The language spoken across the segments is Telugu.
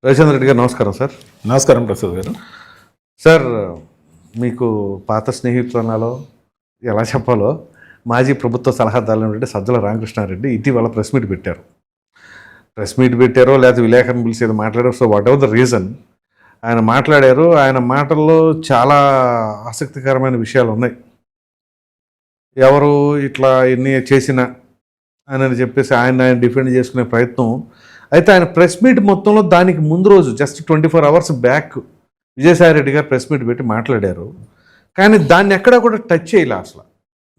రవిచంద్ర రెడ్డి గారు నమస్కారం సార్. నమస్కారం ప్రసాద్ గారు. సార్, మీకు పాత స్నేహితులనాలో ఎలా చెప్పాలో మాజీ ప్రభుత్వ సలహాదారులు సజ్జల రామకృష్ణారెడ్డి ఇటీవల ప్రెస్ మీట్ పెట్టారు. ప్రెస్ మీట్ పెట్టారో లేకపోతే విలేకరుని పిలిచి ఏదో మాట్లాడారో, so what ever the reason ఆయన మాట్లాడారు. ఆయన మాటల్లో చాలా ఆసక్తికరమైన విషయాలు ఉన్నాయి. ఎవరు ఇట్లా ఎన్ని చేసినా అని చెప్పేసి ఆయన డిఫెండ్ చేసుకునే ప్రయత్నం. అయితే ఆయన ప్రెస్ మీట్ మొత్తంలో దానికి ముందు రోజు just 24 hours back Vijayasai Reddy గారు ప్రెస్ మీట్ పెట్టి మాట్లాడారు. కానీ దాన్ని ఎక్కడా కూడా టచ్ చేయలే. అసలు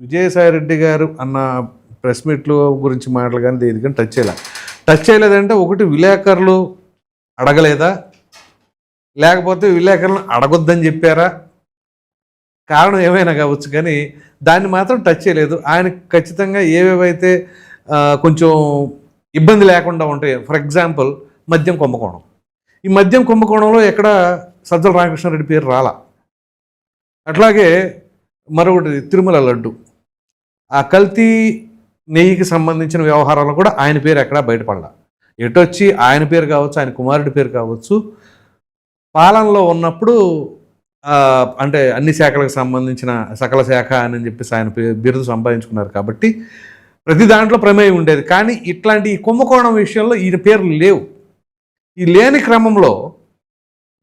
విజయసాయి రెడ్డి గారు అన్న ప్రెస్ మీట్లు గురించి మాటలు కానీ దేని కానీ టచ్ చేయలేదంటే ఒకటి విలేకరులు అడగలేదా, లేకపోతే విలేకరులను అడగొద్దని చెప్పారా, కారణం ఏమైనా కావచ్చు, కానీ దాన్ని మాత్రం టచ్ చేయలేదు. ఆయన ఖచ్చితంగా ఏవేవైతే కొంచెం ఇబ్బంది లేకుండా ఉంటాయి. ఫర్ ఎగ్జాంపుల్ మద్యం కుంభకోణం. ఈ మద్యం కుంభకోణంలో ఎక్కడ సజ్జల రామకృష్ణారెడ్డి పేరు రాలా. అట్లాగే మరొకటి తిరుమల లడ్డు, ఆ కల్తీ నెయ్యికి సంబంధించిన వ్యవహారాలు కూడా ఆయన పేరు ఎక్కడా బయటపడలా. ఎటొచ్చి ఆయన పేరు కావచ్చు, ఆయన కుమారుడి పేరు కావచ్చు, పాలనలో ఉన్నప్పుడు అంటే అన్ని శాఖలకు సంబంధించిన సకల శాఖ అని చెప్పేసి ఆయన బిరుదు సంపాదించుకున్నారు కాబట్టి ప్రతి దాంట్లో ప్రమేయం ఉండేది. కానీ ఇట్లాంటి ఈ కుంభకోణం విషయంలో ఈయన పేర్లు లేవు. ఈ లేని క్రమంలో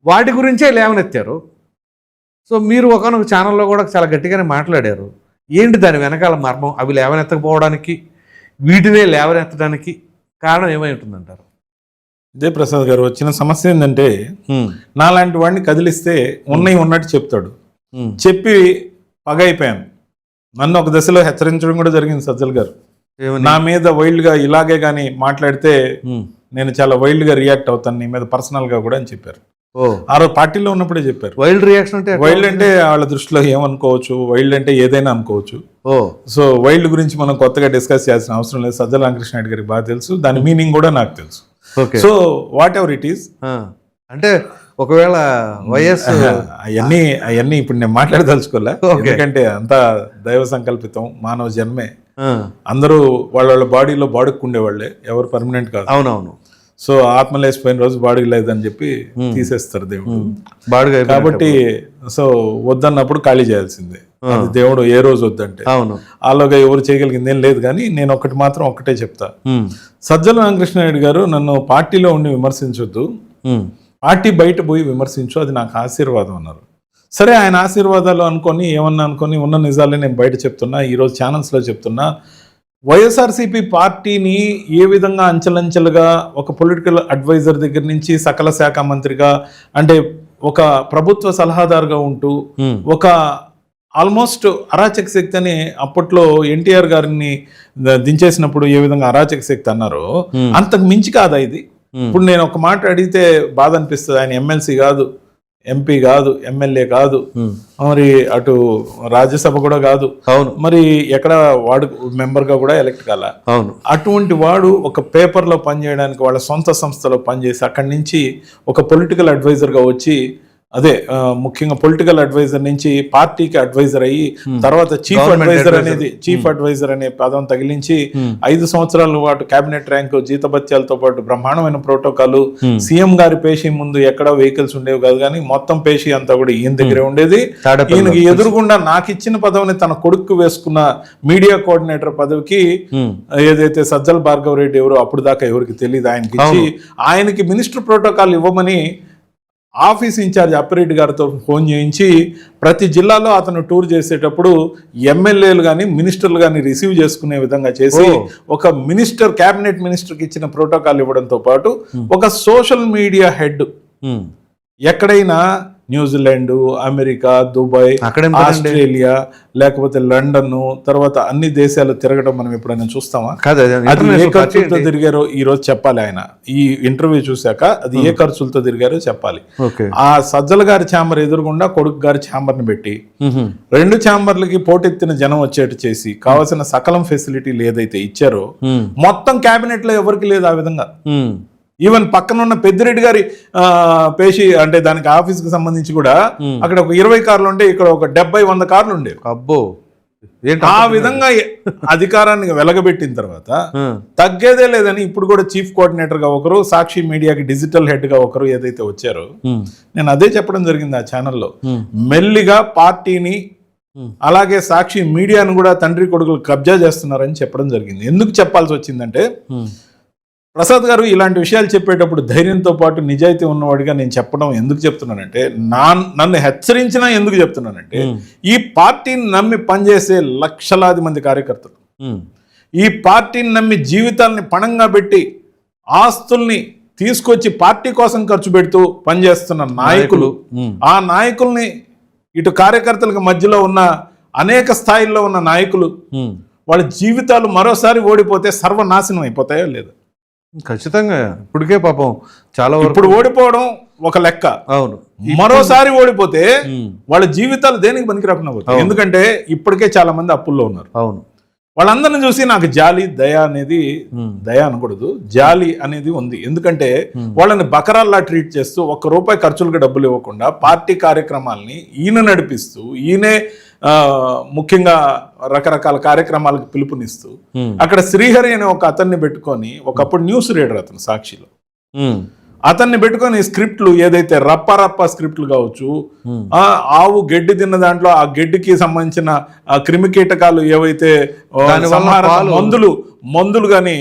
వాటి గురించే లేవనెత్తారు. సో మీరు ఒకనొక ఛానల్లో కూడా చాలా గట్టిగానే మాట్లాడారు. ఏంటి దాని వెనకాల మర్మం? అవి లేవనెత్తకపోవడానికి, వీటినే లేవనెత్తడానికి కారణం ఏమై ఉంటుందంటారు? ఇదే ప్రసాద్ గారు, వచ్చిన సమస్య ఏంటంటే నాలాంటి వాడిని కదిలిస్తే ఉన్నవి ఉన్నట్టు చెప్తాడు. చెప్పి పగ అయిపోయాను. నన్ను ఒక దశలో హెచ్చరించడం కూడా జరిగింది సజ్జల్ గారు. నా మీద వైల్డ్గా ఇలాగే కానీ మాట్లాడితే నేను చాలా వైల్డ్గా రియాక్ట్ అవుతాను నీ మీద పర్సనల్గా కూడా అని చెప్పారు. ఆ రోజు పార్టీలో ఉన్నప్పుడే చెప్పారు. వైల్డ్ రియాక్షన్ అంటే వైల్డ్ అంటే వాళ్ళ దృష్టిలో ఏమనుకోవచ్చు, వైల్డ్ అంటే ఏదైనా అనుకోవచ్చు. సో వైల్డ్ గురించి మనం కొత్తగా డిస్కస్ చేయాల్సిన అవసరం లేదు. సజ్జల రామకృష్ణారెడ్డి గారికి బాగా తెలుసు, దాని మీనింగ్ కూడా నాకు తెలుసు. So what ever it is, అంటే ఒకవేళ వైఎస్ అవన్నీ ఇప్పుడు నేను మాట్లాడదలుచుకోలే, ఎందుకంటే అంతా దైవ సంకల్పితం, మానవ జన్మే. అందరూ వాళ్ళ బాడీలో బాడుకుండేవాళ్లే, ఎవరు పర్మనెంట్ కాదు. అవునవును. సో ఆత్మ లేచిపోయిన రోజు బాడీ లేదని చెప్పి తీసేస్తారు దేవుడు బాడుగా. కాబట్టి సో వద్దన్నప్పుడు ఖాళీ చేయాల్సిందే. అది దేవుడు ఏ రోజు వద్దంటే. అవును, అలాగా ఎవరు చేయగలిగింది ఏం లేదు. కానీ నేను ఒకటే చెప్తా, సజ్జల రామకృష్ణారెడ్డి గారు నన్ను పార్టీలో ఉండి విమర్శించొద్దు, పార్టీ బయట పోయి విమర్శించు, అది నాకు ఆశీర్వాదం అన్నారు. సరే, ఆయన ఆశీర్వాదాలు అనుకొని ఏమన్నా అనుకొని ఉన్న నిజాలే నేను బయట చెప్తున్నా, ఈరోజు ఛానల్స్లో చెప్తున్నా. వైఎస్ఆర్సీపీ పార్టీని ఏ విధంగా అంచెలంచెలుగా ఒక పొలిటికల్ అడ్వైజర్ దగ్గర నుంచి సకల శాఖ మంత్రిగా, అంటే ఒక ప్రభుత్వ సలహాదారుగా ఉంటూ ఒక ఆల్మోస్ట్ అరాచక శక్తి అని అప్పట్లో ఎన్టీఆర్ గారిని దించేసినప్పుడు ఏ విధంగా అరాచక శక్తి అన్నారో అంతకు మించి కాదా ఇది? ఇప్పుడు నేను ఒక మాట అడిగితే బాధ అనిపిస్తుంది. ఆయన ఎమ్మెల్సీ కాదు, ఎంపీ కాదు, ఎమ్మెల్యే కాదు, మరి అటు రాజ్యసభ కూడా కాదు, అవును, మరి ఎక్కడ వార్డు మెంబర్గా కూడా ఎలక్ట్ కాల. అవును, అటువంటి వాడు ఒక పేపర్లో పనిచేయడానికి వాళ్ళ సొంత సంస్థలో పనిచేసి అక్కడి నుంచి ఒక పొలిటికల్ అడ్వైజర్గా వచ్చి, అదే ముఖ్యంగా పొలిటికల్ అడ్వైజర్ నుంచి పార్టీకి అడ్వైజర్ అయ్యి తర్వాత చీఫ్ అడ్వైజర్ అనే పదం తగిలించి 5 సంవత్సరాల పాటు కేబినెట్ ర్యాంకు, జీతభత్యాలతో పాటు బ్రహ్మాండమైన ప్రోటోకాల్, సీఎం గారి పేషీ ముందు ఎక్కడ వెహికల్స్ ఉండేవి కాదు, కానీ మొత్తం పేషీ అంతా కూడా ఈయన దగ్గరే ఉండేది. ఈయనకి ఎదురుగుండా నాకు ఇచ్చిన పదవిని తన కొడుకు వేసుకున్న మీడియా కోఆర్డినేటర్ పదవికి ఏదైతే సజ్జల భార్గవ రెడ్డి ఎవరో అప్పుడు దాకా ఎవరికి తెలియదు ఆయనకి ఇచ్చి, ఆయనకి మినిస్టర్ ప్రోటోకాల్ ఇవ్వమని ఆఫీస్ ఇన్ఛార్జ్ అప్పిరెడ్డి గారితో ఫోన్ చేయించి ప్రతి జిల్లాలో అతను టూర్ చేసేటప్పుడు ఎమ్మెల్యేలు కానీ మినిస్టర్లు కానీ రిసీవ్ చేసుకునే విధంగా చేసి ఒక మినిస్టర్, క్యాబినెట్ మినిస్టర్కి ఇచ్చిన ప్రోటోకాల్ ఇవ్వడంతో పాటు ఒక సోషల్ మీడియా హెడ్ ఎక్కడైనా న్యూజిలాండ్, అమెరికా, దుబాయ్, ఆస్ట్రేలియా, లేకపోతే లండన్, తర్వాత అన్ని దేశాలు తిరగడం మనం ఎప్పుడైనా చూస్తామా? అది ఏ ఖర్చులతో తిరిగారో ఈ రోజు చెప్పాలి. ఆయన ఈ ఇంటర్వ్యూ చూశాక అది ఏ ఖర్చులతో తిరిగారో చెప్పాలి. ఆ సజ్జల గారి ఛాంబర్ ఎదురుగుండా కొడుకు గారి ఛాంబర్ ని పెట్టి 2 ఛాంబర్లకి పోటెత్తిన జనం వచ్చేట్టు చేసి కావాల్సిన సకలం ఫెసిలిటీలు ఏదైతే ఇచ్చారో మొత్తం క్యాబినెట్ లో ఎవరికి లేదు ఆ విధంగా. ఈవెన్ పక్కన ఉన్న పెద్దిరెడ్డి గారి పేషి అంటే దానికి ఆఫీస్ కి సంబంధించి కూడా అక్కడ ఒక 20 కార్లు ఉంటే ఇక్కడ ఒక 70-100 కార్లు ఉండేవి. అబ్బో, ఏంటి ఆ విధంగా అధికారాన్ని వెలగబెట్టిన తర్వాత తగ్గేదే లేదని ఇప్పుడు కూడా చీఫ్ కోఆర్డినేటర్ గా ఒకరు, సాక్షి మీడియాకి డిజిటల్ హెడ్ గా ఒకరు ఏదైతే వచ్చారో, నేను అదే చెప్పడం జరిగింది ఆ ఛానల్లో. మెల్లిగా పార్టీని అలాగే సాక్షి మీడియాను కూడా తండ్రి కొడుకులు కబ్జా చేస్తున్నారని చెప్పడం జరిగింది. ఎందుకు చెప్పాల్సి వచ్చిందంటే, ప్రసాద్ గారు ఇలాంటి విషయాలు చెప్పేటప్పుడు ధైర్యంతో పాటు నిజాయితీ ఉన్నవాడిగా నేను చెప్పడం ఎందుకు చెప్తున్నానంటే, నన్ను హెచ్చరించినా ఎందుకు చెప్తున్నానంటే, ఈ పార్టీని నమ్మి పనిచేసే లక్షలాది మంది కార్యకర్తలు, ఈ పార్టీని నమ్మి జీవితాలని పణంగా పెట్టి ఆస్తుల్ని తీసుకొచ్చి పార్టీ కోసం ఖర్చు పెడుతూ పనిచేస్తున్న నాయకులు, ఆ నాయకుల్ని ఇటు కార్యకర్తలకు మధ్యలో ఉన్న అనేక స్థాయిల్లో ఉన్న నాయకులు, వాళ్ళ జీవితాలు మరోసారి ఓడిపోతే సర్వనాశనం అయిపోతాయో లేదా? ఖచ్చితంగా. ఇప్పటికే పాపం చాలా ఇప్పుడు ఓడిపోవడం ఒక లెక్క, అవును, మరోసారి ఓడిపోతే వాళ్ళ జీవితాలు దేనికి పనికి రాకుండా పోతాయి. ఎందుకంటే ఇప్పటికే చాలా మంది అప్పుల్లో ఉన్నారు. అవును, వాళ్ళందరిని చూసి నాకు జాలి, దయ అనేది, దయ అనకూడదు, జాలి అనేది ఉంది. ఎందుకంటే వాళ్ళని బకరాల్లా ట్రీట్ చేస్తూ ₹1 ఖర్చులకు డబ్బులు ఇవ్వకుండా పార్టీ కార్యక్రమాలని ఈయన నడిపిస్తూ, ఈయనే ముఖ్యంగా రకరకాల కార్యక్రమాలకు పిలుపునిస్తూ, అక్కడ శ్రీహరి అనే ఒక అతన్ని పెట్టుకొని, ఒకప్పుడు న్యూస్ రీడర్ అతను సాక్షిలో, అతన్ని పెట్టుకొని స్క్రిప్ట్లు ఏదైతే రప్ప స్క్రిప్ట్లు కావచ్చు, ఆవు గడ్డి తిన్న దాంట్లో ఆ గడ్డికి సంబంధించిన క్రిమి కీటకాలు ఏవైతే మందులు కానీ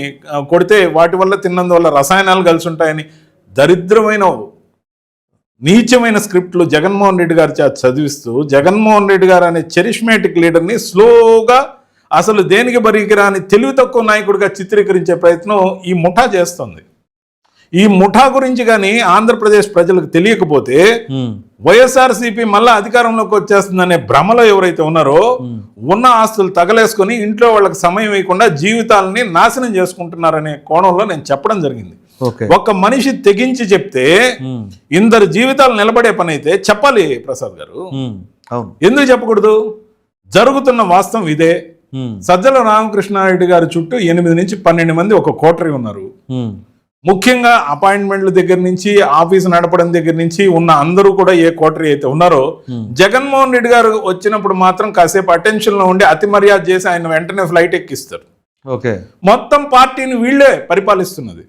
కొడితే వాటి వల్ల తిన్నందువల్ల రసాయనాలు కలిసి ఉంటాయని దరిద్రమైన నీచమైన స్క్రిప్ట్లు జగన్మోహన్ రెడ్డి గారి చేత చదివిస్తూ, జగన్మోహన్ రెడ్డి గారు అనే చరిష్మేటిక్ లీడర్ని స్లోగా అసలు దేనికి బరికిరాని తెలివి తక్కువ నాయకుడిగా చిత్రీకరించే ప్రయత్నం ఈ ముఠా చేస్తుంది. ఈ ముఠా గురించి కానీ ఆంధ్రప్రదేశ్ ప్రజలకు తెలియకపోతే వైఎస్ఆర్సీపీ మళ్ళా అధికారంలోకి వచ్చేస్తుందనే భ్రమలో ఎవరైతే ఉన్నారో, ఉన్న ఆస్తులు తగలేసుకొని ఇంట్లో వాళ్ళకి సమయం ఇవ్వకుండా జీవితాలని నాశనం చేసుకుంటున్నారనే కోణంలో నేను చెప్పడం జరిగింది. ఒక మనిషి తెగించి చెప్తే ఇందరు జీవితాలు నిలబడే పని అయితే చెప్పాలి ప్రసాద్ గారు, ఎందుకు చెప్పకూడదు? జరుగుతున్న వాస్తవం ఇదే. సజ్జల రామకృష్ణారెడ్డి గారి చుట్టూ 8 నుంచి 12 మంది ఒక కోటరీ ఉన్నారు. ముఖ్యంగా అపాయింట్మెంట్ల దగ్గర నుంచి ఆఫీసు నడపడం దగ్గర నుంచి ఉన్న అందరూ కూడా ఏ కోటరీ అయితే ఉన్నారో, జగన్మోహన్ రెడ్డి గారు వచ్చినప్పుడు మాత్రం కాసేపు అటెన్షన్ లో ఉండి అతి మర్యాద చేసి ఆయన వెంటనే ఫ్లైట్ ఎక్కిస్తారు. మొత్తం పార్టీని వీళ్లే పరిపాలిస్తున్నది.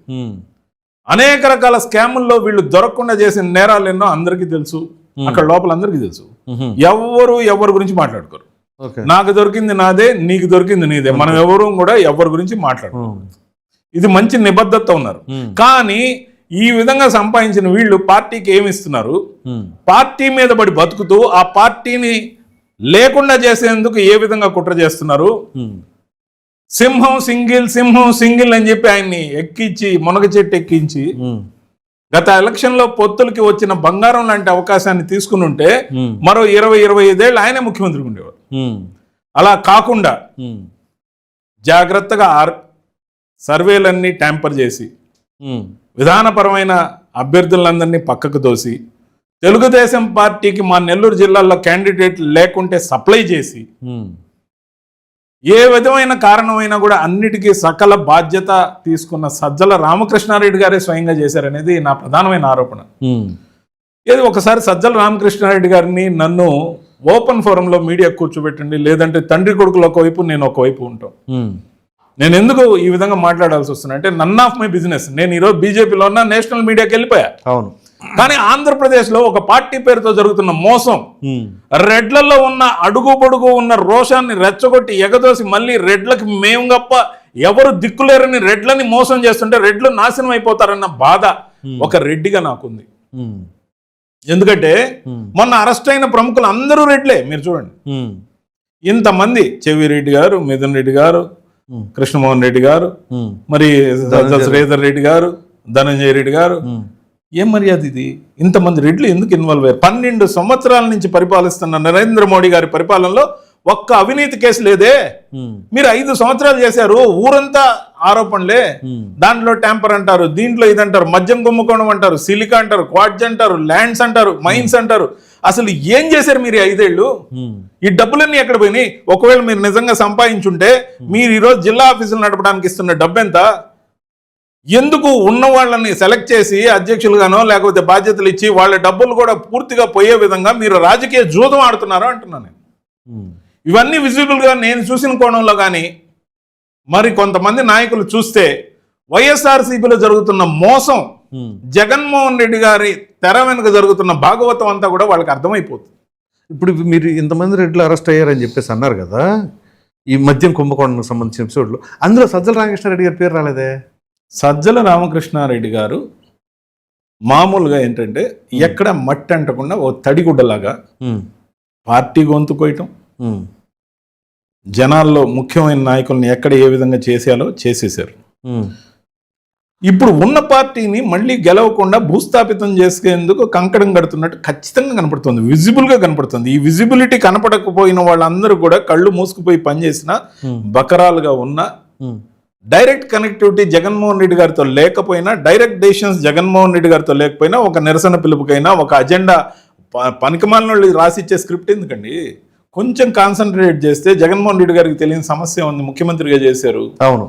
అనేక రకాల స్కాముల్లో వీళ్ళు దొరకకుండా చేసిన నేరాలు ఎన్నో అందరికీ తెలుసు, అక్కడ లోపల అందరికీ తెలుసు. ఎవరి గురించి మాట్లాడుకోరు. నాకు దొరికింది నాదే, నీకు దొరికింది నీదే, మనం ఎవరు కూడా ఎవరి గురించి మాట్లాడుకోరు. ఇది మంచి నిబద్ధత ఉన్నారు. కానీ ఈ విధంగా సంపాదించిన వీళ్ళు పార్టీకి ఏమి ఇస్తున్నారు? పార్టీ మీద పడి బతుకుతూ ఆ పార్టీని లేకుండా చేసేందుకు ఏ విధంగా కుట్ర చేస్తున్నారు? సింహం సింగిల్ అని చెప్పి ఆయన్ని ఎక్కించి, మునగ చెట్టు ఎక్కించి, గత ఎలక్షన్ లో పొత్తులకి వచ్చిన బంగారం లాంటి అవకాశాన్ని తీసుకుని ఉంటే మరో 20-25 ఏళ్ళు ఆయనే ముఖ్యమంత్రి ఉండేవాడు. అలా కాకుండా జాగ్రత్తగా సర్వేలన్నీ ట్యాంపర్ చేసి, విధానపరమైన అభ్యర్థులందరినీ పక్కకు దోసి, తెలుగుదేశం పార్టీకి మా నెల్లూరు జిల్లాలో క్యాండిడేట్ లేకుంటే సప్లై చేసి, ఏ విధమైన కారణమైనా కూడా అన్నిటికీ సకల బాధ్యత తీసుకున్న సజ్జల రామకృష్ణారెడ్డి గారే స్వయంగా చేశారనేది నా ప్రధానమైన ఆరోపణ. ఏది ఒకసారి సజ్జల రామకృష్ణారెడ్డి గారిని నన్ను ఓపెన్ ఫోరంలో మీడియా కూర్చోబెట్టండి, లేదంటే తండ్రి కొడుకులు ఒకవైపు నేను ఒకవైపు ఉంటాం. నేను ఎందుకు ఈ విధంగా మాట్లాడాల్సి వస్తున్నా అంటే, నన్ ఆఫ్ మై బిజినెస్. నేను ఈరోజు బీజేపీలో ఉన్న, నేషనల్ మీడియాకి వెళ్ళిపోయా. అవును. కానీ ఆంధ్రప్రదేశ్ లో ఒక పార్టీ పేరుతో జరుగుతున్న మోసం, రెడ్లలో ఉన్న అడుగు పొడుగు ఉన్న రోషాన్ని రెచ్చగొట్టి ఎగదోసి మళ్ళీ రెడ్లకి మేము గప్ప ఎవరు దిక్కులేరని రెడ్లని మోసం చేస్తుంటే రెడ్లు నాశనం అయిపోతారన్న బాధ ఒక రెడ్డిగా నాకుంది. ఎందుకంటే మొన్న అరెస్ట్ అయిన ప్రముఖులు అందరూ రెడ్లే. మీరు చూడండి, ఇంతమంది చెవిరెడ్డి గారు, మిథున్ రెడ్డి గారు, కృష్ణమోహన్ రెడ్డి గారు, మరి శ్రీధర్ రెడ్డి గారు, ధనంజయ రెడ్డి గారు, ఏం మర్యాద ఇది? ఇంతమంది రెడ్లు ఎందుకు ఇన్వాల్వ్ అయ్యారు? 12 సంవత్సరాల నుంచి పరిపాలిస్తున్న నరేంద్ర మోడీ గారి పరిపాలనలో ఒక్క అవినీతి కేసు లేదే. మీరు 5 సంవత్సరాలు చేశారు, ఊరంతా ఆరోపణలే. దాంట్లో ట్యాంపర్ అంటారు, దీంట్లో ఇదంటారు, మద్యం కుంభకోణం అంటారు, సిలికా అంటారు, క్వాడ్జ్ అంటారు, ల్యాండ్స్ అంటారు, మైన్స్ అంటారు. అసలు ఏం చేశారు మీరు 5 ఏళ్ళు? ఈ డబ్బులన్నీ ఎక్కడ పోయినాయి? ఒకవేళ మీరు నిజంగా సంపాదించుంటే మీరు ఈరోజు జిల్లా ఆఫీసులు నడపడానికి ఇస్తున్న డబ్బు ఎంత? ఎందుకు ఉన్న వాళ్ళని సెలెక్ట్ చేసి అధ్యక్షులుగానో లేకపోతే బాధ్యతలు ఇచ్చి వాళ్ళ డబ్బులు కూడా పూర్తిగా పోయే విధంగా మీరు రాజకీయ జూదం ఆడుతున్నారో అంటున్నాను నేను. ఇవన్నీ విజిబుల్గా నేను చూసిన కోణంలో కానీ మరి కొంతమంది నాయకులు చూస్తే వైఎస్ఆర్సీపీలో జరుగుతున్న మోసం, జగన్మోహన్ రెడ్డి గారి తెర వెనుక జరుగుతున్న భాగవతం అంతా కూడా వాళ్ళకి అర్థమైపోతుంది. ఇప్పుడు మీరు ఇంతమంది రెడ్లు అరెస్ట్ అయ్యారని చెప్పేసి అన్నారు కదా, ఈ మద్యం కుంభకోణంకి సంబంధించిన ఎపిసోడ్లో, అందులో సజ్జల రామకృష్ణారెడ్డి గారి పేరు రాలేదే? సజ్జల రామకృష్ణారెడ్డి గారు మామూలుగా ఏంటంటే ఎక్కడ మట్టి అంటకుండా ఓ తడిగుడ్డలాగా పార్టీ గొంతు కోయటం, జనాల్లో ముఖ్యమైన నాయకుల్ని ఎక్కడ ఏ విధంగా చేసేయాలో చేసేసారు. ఇప్పుడు ఉన్న పార్టీని మళ్ళీ గెలవకుండా భూస్థాపితం చేసేందుకు కంకణం కడుతున్నట్టు ఖచ్చితంగా కనపడుతుంది, విజిబుల్గా కనపడుతుంది. ఈ విజిబిలిటీ కనపడకపోయిన వాళ్ళందరూ కూడా కళ్ళు మూసుకుపోయి పనిచేసిన బకరాలుగా ఉన్న, డైరెక్ట్ కనెక్టివిటీ జగన్మోహన్ రెడ్డి గారితో లేకపోయినా, డైరెక్ట్ డెసిషన్స్ జగన్మోహన్ రెడ్డి గారితో లేకపోయినా, ఒక నిరసన పిలుపుకైనా, ఒక అజెండా పనికిమాలిన వాళ్ళు రాసిచ్చే స్క్రిప్ట్ ఎందుకండి? కొంచెం కాన్సన్ట్రేట్ చేస్తే జగన్మోహన్ రెడ్డి గారికి తెలియని సమస్య ఉంది, ముఖ్యమంత్రిగా చేశారు. అవును.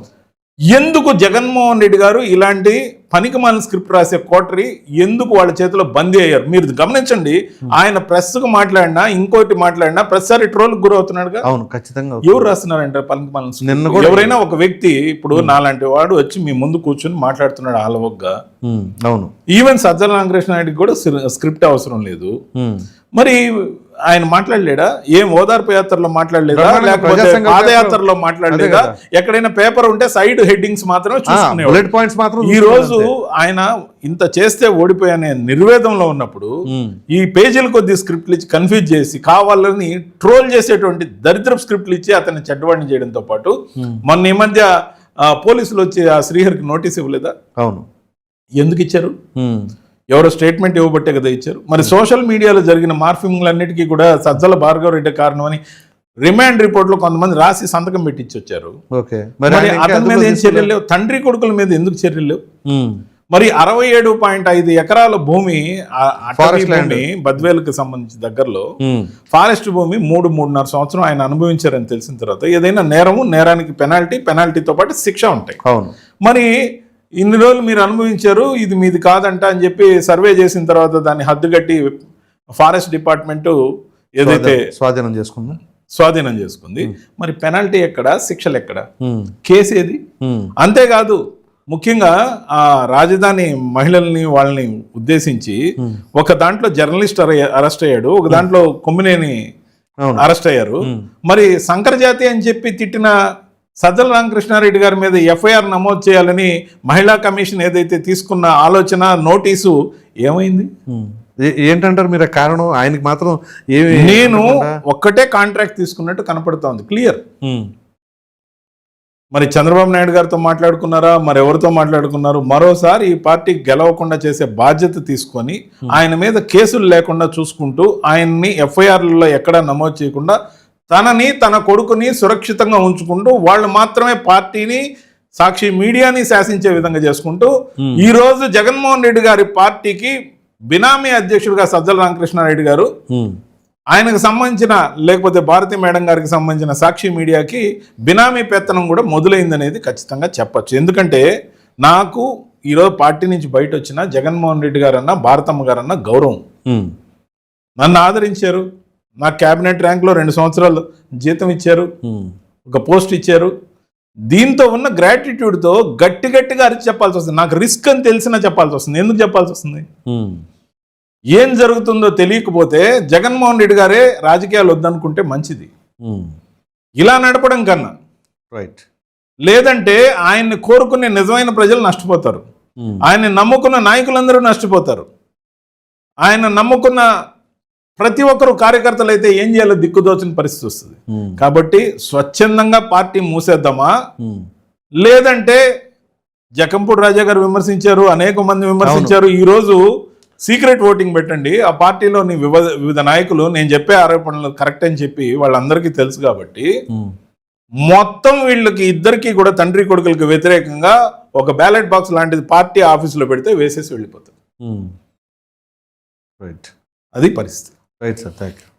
ఎందుకు జగన్మోహన్ రెడ్డి గారు ఇలాంటి పనికిమాలిన స్క్రిప్ట్ రాసే కోటరీ ఎందుకు వాళ్ళ చేతిలో బందీ అయ్యారు? మీరు గమనించండి, ఆయన ప్రెస్కు మాట్లాడినా ఇంకోటి మాట్లాడినా ప్రతిసారి ట్రోల్కి గురవుతున్నాడుగా. అవును, ఖచ్చితంగా. ఎవరు రాస్తున్నారంటే పనికిమాలిన? ఎవరైనా ఒక వ్యక్తి ఇప్పుడు నాలాంటి వాడు వచ్చి మీ ముందు కూర్చొని మాట్లాడుతున్నాడు ఆలవగ్గా. అవును. ఈవెన్ సజ్జల రామకృష్ణారెడ్డికి కూడా స్క్రిప్ట్ అవసరం లేదు. మరి ఆయన మాట్లాడలేడా? ఏం ఓదార్పు యాత్రలో మాట్లాడలేదా? లేకపోతే పాదయాత్రలో మాట్లాడలేదా? ఎక్కడైనా పేపర్ ఉంటే సైడ్ హెడ్డింగ్స్ మాత్రమే చూసుకునేవాడు. ఈ రోజు ఆయన ఇంత చేస్తే ఓడిపోయానే నిర్వేదంలో ఉన్నప్పుడు ఈ పేజీల కొద్ది స్క్రిప్ట్లు ఇచ్చి కన్ఫ్యూజ్ చేసి కావాలని ట్రోల్ చేసేటువంటి దరిద్రపు స్క్రిప్ట్లు ఇచ్చి అతన్ని చెడ్డవాడిని చేయడంతో పాటు మొన్న ఈ మధ్య పోలీసులు వచ్చి ఆ శ్రీహరికి నోటీస్ ఇవ్వలేదా? అవును. ఎందుకు ఇచ్చారు? ఎవరో స్టేట్మెంట్ ఇవ్వబట్టే కదా ఇచ్చారు. మరి సోషల్ మీడియాలో జరిగిన మార్ఫింగ్లన్నిటికీ కూడా సజ్జల భార్గవ రెడ్డి కారణం అని రిమాండ్ రిపోర్ట్ లో కొంతమంది రాసి సంతకం పెట్టించి వచ్చారు. అతని మీద ఏం చర్యలు లేవు? తండ్రి కొడుకుల మీద ఎందుకు చర్యలు లేవు? మరి 67.5 ఎకరాల భూమి బద్వేలుకి సంబంధించి దగ్గరలో ఫారెస్ట్ భూమి 3.5 సంవత్సరం ఆయన అనుభవించారని తెలిసిన తర్వాత ఏదైనా నేరానికి పెనాల్టీతో పాటు శిక్ష ఉంటాయి. మరి ఇన్ని రోజులు మీరు అనుభవించారు, ఇది మీది కాదంట అని చెప్పి సర్వే చేసిన తర్వాత దాన్ని హద్దుగట్టి ఫారెస్ట్ డిపార్ట్మెంట్ ఏదైతే స్వాధీనం చేసుకుంది. మరి పెనాల్టీ ఎక్కడ, శిక్షలు ఎక్కడ, కేసు ఏది? అంతేకాదు ముఖ్యంగా ఆ రాజధాని మహిళల్ని వాళ్ళని ఉద్దేశించి ఒక దాంట్లో జర్నలిస్ట్ అరెస్ట్ అయ్యాడు, ఒక దాంట్లో కొమ్మినేని అరెస్ట్ అయ్యారు. మరి సంకరజాతి అని చెప్పి తిట్టిన సజ్జల రామకృష్ణారెడ్డి గారి మీద ఎఫ్ఐఆర్ నమోదు చేయాలని మహిళా కమిషన్ ఏదైతే తీసుకున్న ఆలోచన, నోటీసు ఏమైంది? ఏంటంటారు మీరు కారణం? ఆయనకి మాత్రం నేను ఒక్కటే కాంట్రాక్ట్ తీసుకున్నట్టు కనపడుతోంది, క్లియర్. మరి చంద్రబాబు నాయుడు గారితో మాట్లాడుకున్నారా, మరి ఎవరితో మాట్లాడుకున్నారు? మరోసారి ఈ పార్టీ గెలవకుండా చేసే బాధ్యత తీసుకొని ఆయన మీద కేసులు లేకుండా చూసుకుంటూ ఆయన్ని ఎఫ్ఐఆర్లలో ఎక్కడా నమోదు చేయకుండా తనని తన కొడుకుని సురక్షితంగా ఉంచుకుంటూ వాళ్ళు మాత్రమే పార్టీని, సాక్షి మీడియాని శాసించే విధంగా చేసుకుంటూ ఈ రోజు జగన్మోహన్ రెడ్డి గారి పార్టీకి బినామీ అధ్యక్షుడిగా సజ్జల రామకృష్ణారెడ్డి గారు, ఆయనకు సంబంధించిన లేకపోతే భారతీ మేడం గారికి సంబంధించిన సాక్షి మీడియాకి బినామీ పెత్తనం కూడా మొదలైందనేది ఖచ్చితంగా చెప్పచ్చు. ఎందుకంటే నాకు ఈరోజు పార్టీ నుంచి బయట వచ్చిన జగన్మోహన్ రెడ్డి గారన్నా భారతమ్మ గారన్నా గౌరవం. నన్ను ఆదరించారు, నాకు క్యాబినెట్ ర్యాంక్లో 2 సంవత్సరాలు జీతం ఇచ్చారు, ఒక పోస్ట్ ఇచ్చారు. దీంతో ఉన్న గ్రాటిట్యూడ్తో గట్టిగా అరిచి చెప్పాల్సి వస్తుంది. నాకు రిస్క్ అని తెలిసినా చెప్పాల్సి వస్తుంది. ఎందుకు చెప్పాల్సి వస్తుంది? ఏం జరుగుతుందో తెలియకపోతే జగన్మోహన్ రెడ్డి గారే రాజకీయాలు వద్దనుకుంటే మంచిది, ఇలా నడపడం కన్నా. రైట్. లేదంటే ఆయన్ని కోరుకునే నిజమైన ప్రజలు నష్టపోతారు, ఆయన్ని నమ్ముకున్న నాయకులందరూ నష్టపోతారు, ఆయన నమ్ముకున్న ప్రతి ఒక్కరు కార్యకర్తలు అయితే ఏం చేయాలో దిక్కుదోచిన పరిస్థితి వస్తుంది. కాబట్టి స్వచ్ఛందంగా పార్టీ మూసేద్దామా, లేదంటే జకంపూడి రాజా గారు విమర్శించారు, అనేక మంది విమర్శించారు. ఈరోజు సీక్రెట్ ఓటింగ్ పెట్టండి, ఆ పార్టీలోని వివిధ నాయకులు నేను చెప్పే ఆరోపణలు కరెక్ట్ అని చెప్పి వాళ్ళందరికీ తెలుసు. కాబట్టి మొత్తం వీళ్ళకి ఇద్దరికి కూడా తండ్రి కొడుకులకి వ్యతిరేకంగా ఒక బ్యాలెట్ బాక్స్ లాంటిది పార్టీ ఆఫీసులో పెడితే వేసేసి వెళ్ళిపోతారు. రైట్. అది పరిస్థితి. Right sir, thank you.